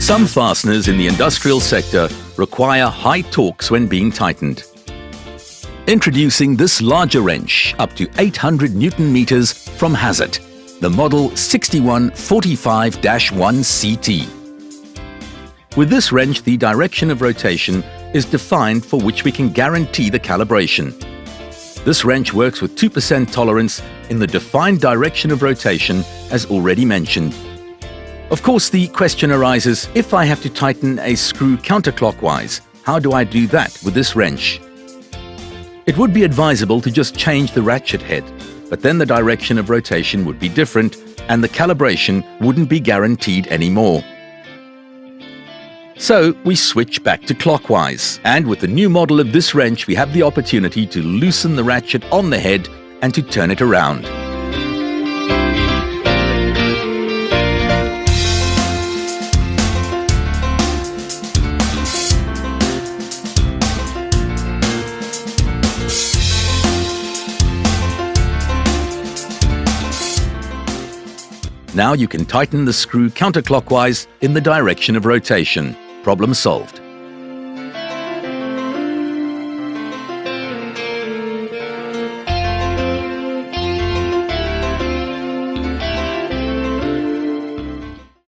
Some fasteners in the industrial sector require high torques when being tightened. Introducing this larger wrench, up to 800 Newton meters from HAZET, the model 6145-1CT. With this wrench, the direction of rotation is defined for which we can guarantee the calibration. This wrench works with 2% tolerance in the defined direction of rotation, as already mentioned. Of course, the question arises, if I have to tighten a screw counterclockwise, how do I do that with this wrench? It would be advisable to just change the ratchet head, but then the direction of rotation would be different and the calibration wouldn't be guaranteed anymore. So we switch back to clockwise, and with the new model of this wrench we have the opportunity to loosen the ratchet on the head and to turn it around. Now you can tighten the screw counterclockwise in the direction of rotation. Problem solved.